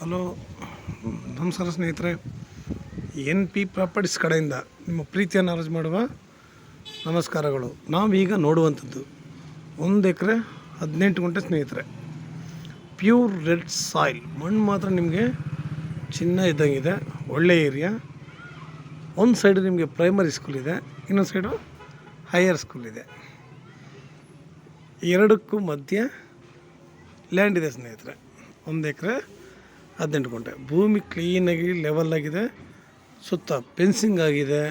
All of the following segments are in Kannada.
ಹಲೋ, ನಮಸ್ಕಾರ ಸ್ನೇಹಿತರೆ. NP ಪ್ರಾಪರ್ಟೀಸ್ ಕಡೆಯಿಂದ ನಿಮ್ಮ ಪ್ರೀತಿಯನ್ನು ಅರ್ಜಿ ಮಾಡುವ ನಮಸ್ಕಾರಗಳು. ನಾವೀಗ ನೋಡುವಂಥದ್ದು 1 ಎಕರೆ 18 ಗುಂಟೆ ಸ್ನೇಹಿತರೆ. ಪ್ಯೂರ್ ರೆಡ್ ಸಾಯಿಲ್, ಮಣ್ಣು ಮಾತ್ರ ನಿಮಗೆ ಚಿನ್ನ ಇದ್ದಂಗಿದೆ. ಒಳ್ಳೆಯ ಏರಿಯಾ. ಒಂದು ಸೈಡು ನಿಮಗೆ ಪ್ರೈಮರಿ ಸ್ಕೂಲ್ ಇದೆ, ಇನ್ನೊಂದು ಸೈಡು ಹೈಯರ್ ಸ್ಕೂಲ್ ಇದೆ. ಎರಡಕ್ಕೂ ಮಧ್ಯೆ ಲ್ಯಾಂಡ್ ಇದೆ ಸ್ನೇಹಿತರೆ. 1 ಎಕರೆ 18 ಗುಂಟೆ. ಭೂಮಿ ಕ್ಲೀನಾಗಿ ಲೆವೆಲ್ ಆಗಿದೆ, ಸುತ್ತ ಫೆನ್ಸಿಂಗ್ ಆಗಿದೆ.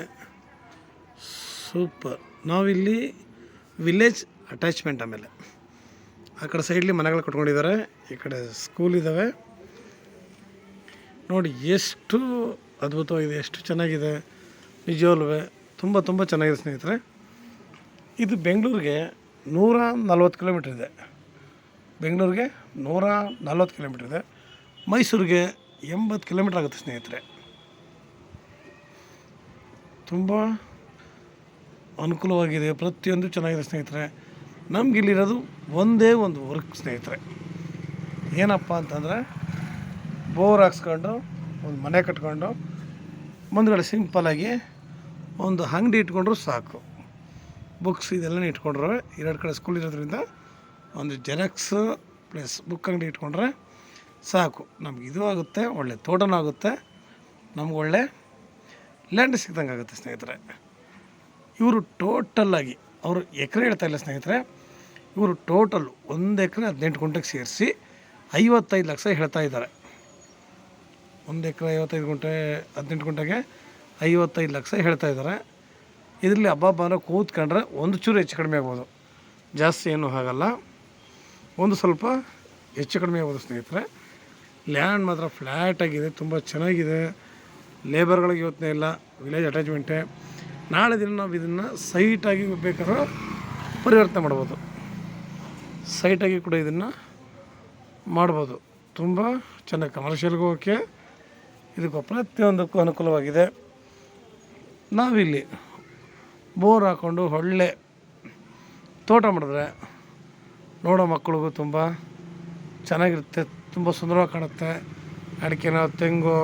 ಸೂಪರ್. ನಾವಿಲ್ಲಿ ವಿಲೇಜ್ ಅಟ್ಯಾಚ್ಮೆಂಟ್. ಆಮೇಲೆ ಆ ಕಡೆ ಸೈಡ್ಲಿ ಮನೆಗಳು ಕಟ್ಕೊಂಡಿದ್ದಾರೆ, ಈ ಕಡೆ ಸ್ಕೂಲ್ ಇದ್ದಾವೆ. ನೋಡಿ ಎಷ್ಟು ಅದ್ಭುತವಾಗಿದೆ, ಎಷ್ಟು ಚೆನ್ನಾಗಿದೆ. ನಿಜವಲ್ವೇ ತುಂಬ ಚೆನ್ನಾಗಿದೆ ಸ್ನೇಹಿತರೆ. ಇದು ಬೆಂಗಳೂರಿಗೆ 140 ಕಿಲೋಮೀಟ್ರ್ ಇದೆ. ಬೆಂಗಳೂರಿಗೆ 140 ಕಿಲೋಮೀಟ್ರ್ ಇದೆ. ಮೈಸೂರಿಗೆ 80 ಕಿಲೋಮೀಟ್ರ್ ಆಗುತ್ತೆ ಸ್ನೇಹಿತರೆ. ತುಂಬ ಅನುಕೂಲವಾಗಿದೆ, ಪ್ರತಿಯೊಂದು ಚೆನ್ನಾಗಿದೆ ಸ್ನೇಹಿತರೆ. ನಮಗಿಲ್ಲಿರೋದು ಒಂದೇ ಒಂದು ವರ್ಕ್ ಸ್ನೇಹಿತರೆ. ಏನಪ್ಪ ಅಂತಂದರೆ, ಬೋರ್ ಹಾಕ್ಸ್ಕೊಂಡು ಒಂದು ಮನೆ ಕಟ್ಕೊಂಡು ಮುಂದುಗಡೆ ಸಿಂಪಲಾಗಿ ಒಂದು ಅಂಗಡಿ ಇಟ್ಕೊಂಡ್ರೂ ಸಾಕು. ಬುಕ್ಸ್ ಇದೆಲ್ಲ ಇಟ್ಕೊಂಡ್ರೆ, 2 ಕಡೆ ಸ್ಕೂಲ್ ಇರೋದ್ರಿಂದ ಒಂದು ಜೆರಾಕ್ಸ್ ಪ್ಲಸ್ ಬುಕ್ ಅಂಗಡಿ ಇಟ್ಕೊಂಡ್ರೆ ಸಾಕು. ನಮ್ಗೆ ಇದು ಆಗುತ್ತೆ, ಒಳ್ಳೆ ತೋಟನೂ ಆಗುತ್ತೆ, ನಮ್ಗೆ ಒಳ್ಳೆ ಲ್ಯಾಂಡ್ ಸಿಗ್ದಂಗೆ ಆಗುತ್ತೆ ಸ್ನೇಹಿತರೆ. ಇವರು ಟೋಟಲ್ಲಾಗಿ ಅವರು ಎಕರೆ ಹೇಳ್ತಾ ಇಲ್ಲ ಸ್ನೇಹಿತರೆ, ಇವರು ಟೋಟಲ್ 1 ಎಕರೆ 18 ಗುಂಟೆಗೆ ಸೇರಿಸಿ 55 ಲಕ್ಷ ಹೇಳ್ತಾ ಇದ್ದಾರೆ. 1 ಎಕರೆ 55 ಗುಂಟೆ 18 ಗುಂಟೆಗೆ 55 ಲಕ್ಷ ಹೇಳ್ತಾ ಇದ್ದಾರೆ. ಇದರಲ್ಲಿ ಹಬ್ಬ ಕೂತ್ಕೊಂಡ್ರೆ ಒಂದು ಚೂರು ಹೆಚ್ಚು ಕಡಿಮೆ ಆಗ್ಬೋದು, ಜಾಸ್ತಿ ಏನೂ ಆಗಲ್ಲ. ಒಂದು ಸ್ವಲ್ಪ ಹೆಚ್ಚು ಕಡಿಮೆ ಆಗ್ಬೋದು ಸ್ನೇಹಿತರೆ. ಲ್ಯಾಂಡ್ ಮಾತ್ರ ಫ್ಲ್ಯಾಟ್ ಆಗಿದೆ, ತುಂಬ ಚೆನ್ನಾಗಿದೆ. ಲೇಬರ್ಗಳಿಗೆ ಯೋಚನೆ ಇಲ್ಲ, ವಿಲೇಜ್ ಅಟ್ಯಾಚ್ಮೆಂಟೇ. ನಾಳೆ ದಿನ ನಾವು ಇದನ್ನು ಸೈಟಾಗಿ ಬೇಕಾದ್ರೂ ಪರಿವರ್ತನೆ ಮಾಡ್ಬೋದು. ಸೈಟಾಗಿ ಕೂಡ ಇದನ್ನು ಮಾಡ್ಬೋದು. ತುಂಬ ಚೆನ್ನಾಗಿ ಕಮರ್ಷಿಯಲ್ಗೂ ಓಕೆ, ಇದಕ್ಕೆ ಪ್ರತಿಯೊಂದಕ್ಕೂ ಅನುಕೂಲವಾಗಿದೆ. ನಾವಿಲ್ಲಿ ಬೋರ್ ಹಾಕ್ಕೊಂಡು ಒಳ್ಳೆ ತೋಟ ಮಾಡಿದ್ರೆ ನೋಡೋ ಮಕ್ಕಳಿಗೂ ತುಂಬ ಚೆನ್ನಾಗಿರುತ್ತೆ, ತುಂಬ ಸುಂದರವಾಗಿ ಕಾಣುತ್ತೆ. ಅಡಿಕೆನೋ, ತೆಂಗು,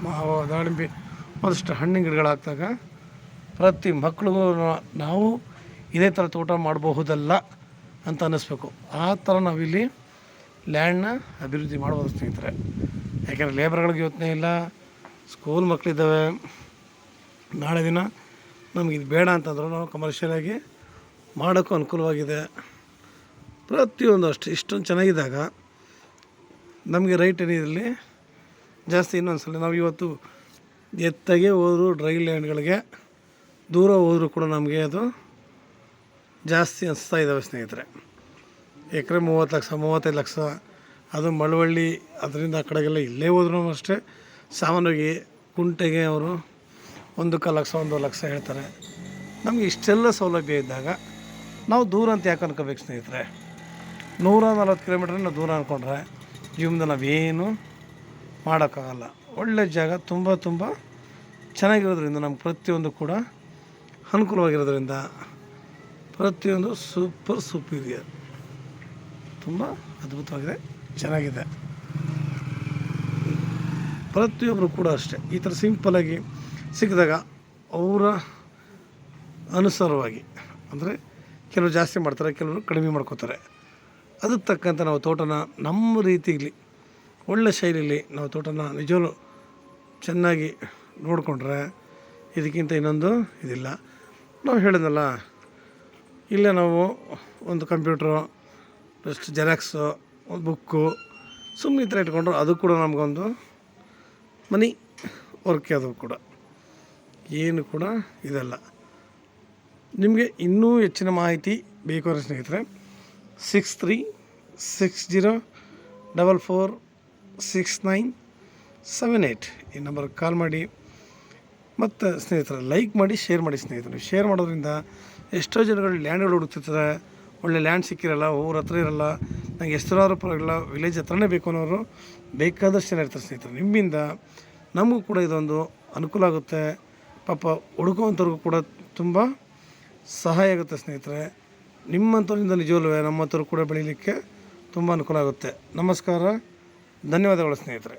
ಮಾವು, ದಾಳಿಂಬೆ ಒಂದಷ್ಟು ಹಣ್ಣಿನ ಗಿಡಗಳು ಹಾಕಿದಾಗ ಪ್ರತಿ ಮಕ್ಕಳಿಗೂ ನಾವು ಇದೇ ಥರ ತೋಟ ಮಾಡಬಹುದಲ್ಲ ಅಂತ ಅನ್ನಿಸ್ಬೇಕು. ಆ ಥರ ನಾವಿಲ್ಲಿ ಲ್ಯಾಂಡ್ನ ಅಭಿವೃದ್ಧಿ ಮಾಡ್ಬೋದು ಸ್ನೇಹಿತರೆ. ಯಾಕೆಂದರೆ ಲೇಬರ್ಗಳಿಗೆ ಯೋಚನೆ ಇಲ್ಲ, ಸ್ಕೂಲ್ ಮಕ್ಕಳಿದ್ದಾವೆ. ನಾಳೆ ದಿನ ನಮ್ಗೆ ಇದು ಬೇಡ ಅಂತಂದ್ರು ನಾವು ಕಮರ್ಷಿಯಲಾಗಿ ಮಾಡೋಕ್ಕೂ ಅನುಕೂಲವಾಗಿದೆ. ಪ್ರತಿಯೊಂದು ಅಷ್ಟು ಇಷ್ಟೊಂದು ಚೆನ್ನಾಗಿದ್ದಾಗ ನಮಗೆ ರೈಟ್ ಏನಿರಲಿ ಜಾಸ್ತಿ. ಇನ್ನೊಂದ್ಸಲ ನಾವು ಇವತ್ತು ಎತ್ತಾಗೆ ಹೋದ್ರು ಡ್ರೈ ಲ್ಯಾಂಡ್ಗಳಿಗೆ ದೂರ ಹೋದರೂ ಕೂಡ ನಮಗೆ ಅದು ಜಾಸ್ತಿ ಅನಿಸ್ತಾ ಇದ್ದಾವೆ ಸ್ನೇಹಿತರೆ. ಎಕರೆ 30 ಲಕ್ಷ 35 ಲಕ್ಷ, ಅದು ಮಳವಳ್ಳಿ ಅದರಿಂದ ಆ ಕಡೆಗೆಲ್ಲ ಇಲ್ಲೇ ಹೋದ್ರೂ ಅಷ್ಟೇ ಸಾಮಾನ್ಯವಾಗಿ ಕುಂಟೆಗೆ ಅವರು 1 ಲಕ್ಷ 1 ಲಕ್ಷ ಹೇಳ್ತಾರೆ. ನಮಗೆ ಇಷ್ಟೆಲ್ಲ ಸೌಲಭ್ಯ ಇದ್ದಾಗ ನಾವು ದೂರ ಅಂತ ಯಾಕೆ ಅನ್ಕೋಬೇಕು ಸ್ನೇಹಿತರೆ. 140 ಕಿಲೋಮೀಟ್ರನ್ನ ದೂರ ಅಂದ್ಕೊಂಡ್ರೆ ಜೀವನದಲ್ಲಿ ನಾವೇನು ಮಾಡೋಕ್ಕಾಗಲ್ಲ. ಒಳ್ಳೆ ಜಾಗ, ತುಂಬ ಚೆನ್ನಾಗಿರೋದ್ರಿಂದ ನಮ್ಗೆ ಪ್ರತಿಯೊಂದು ಕೂಡ ಅನುಕೂಲವಾಗಿರೋದ್ರಿಂದ ಪ್ರತಿಯೊಂದು ಸೂಪೀರಿಯರ್, ತುಂಬ ಅದ್ಭುತವಾಗಿದೆ, ಚೆನ್ನಾಗಿದೆ. ಪ್ರತಿಯೊಬ್ಬರು ಕೂಡ ಅಷ್ಟೇ ಈ ಥರ ಸಿಂಪಲಾಗಿ ಸಿಕ್ಕಿದಾಗ ಅವರ ಅನುಸಾರವಾಗಿ, ಅಂದರೆ ಕೆಲವರು ಜಾಸ್ತಿ ಮಾಡ್ತಾರೆ, ಕೆಲವರು ಕಡಿಮೆ ಮಾಡ್ಕೋತಾರೆ. ಅದಕ್ಕೆ ತಕ್ಕಂತೆ ನಾವು ತೋಟನ ನಮ್ಮ ರೀತಿಯಲ್ಲಿ ಒಳ್ಳೆ ಶೈಲಿಯಲ್ಲಿ ನಾವು ತೋಟನ ನಿಜವೂ ಚೆನ್ನಾಗಿ ನೋಡಿಕೊಂಡ್ರೆ ಇದಕ್ಕಿಂತ ಇನ್ನೊಂದು ಇದಿಲ್ಲ. ನಾವು ಹೇಳಿದ್ನಲ್ಲ, ಇಲ್ಲೇ ನಾವು ಒಂದು ಕಂಪ್ಯೂಟ್ರು ಪ್ಲಸ್ ಜೆರಾಕ್ಸು, ಒಂದು ಬುಕ್ಕು ಸುಮ್ಮನೆ ಈ ಥರ ಇಟ್ಕೊಂಡ್ರು ಅದು ಕೂಡ ನಮಗೊಂದು ಮನಿ ವರ್ಕ್. ಅದು ಕೂಡ ಏನು ಕೂಡ ಇದಲ್ಲ. ನಿಮಗೆ ಇನ್ನೂ ಹೆಚ್ಚಿನ ಮಾಹಿತಿ ಬೇಕು ಅಂದರೆ ಸ್ನೇಹಿತರೆ 6360446978 ಈ ನಂಬರ್ಗೆ ಕಾಲ್ ಮಾಡಿ. ಮತ್ತು ಸ್ನೇಹಿತರೆ ಲೈಕ್ ಮಾಡಿ, ಶೇರ್ ಮಾಡಿ ಸ್ನೇಹಿತರೆ. ಶೇರ್ ಮಾಡೋದ್ರಿಂದ ಎಷ್ಟೋ ಜನಗಳು ಲ್ಯಾಂಡ್ಗಳು ಹುಡುಕ್ತಿರ್ತಾರೆ, ಒಳ್ಳೆ ಲ್ಯಾಂಡ್ ಸಿಕ್ಕಿರಲ್ಲ, ಊರ ಹತ್ರ ಇರಲ್ಲ. ನನಗೆ ಎಷ್ಟರಾದ್ರೂ ಪರವಾಗಿಲ್ಲ, ವಿಲೇಜ್ ಹತ್ರನೇ ಬೇಕು ಅನ್ನೋರು ಬೇಕಾದಷ್ಟು ಜನ ಇರ್ತಾರೆ ಸ್ನೇಹಿತರೆ. ನಿಮ್ಮಿಂದ ನಮಗೂ ಕೂಡ ಇದೊಂದು ಅನುಕೂಲ ಆಗುತ್ತೆ. ಪಾಪ ಹುಡುಕುವಂಥವ್ರಿಗೂ ಕೂಡ ತುಂಬ ಸಹಾಯ ಆಗುತ್ತೆ ಸ್ನೇಹಿತರೆ. ನಿಮ್ಮಂಥವ್ರಿಂದ ನಿಜವಲ್ಲೂ ನಮ್ಮಂಥವ್ರು ಕೂಡ ಬೆಳೀಲಿಕ್ಕೆ ತುಂಬ ಅನುಕೂಲ ಆಗುತ್ತೆ. ನಮಸ್ಕಾರ, ಧನ್ಯವಾದಗಳು ಸ್ನೇಹಿತರೆ.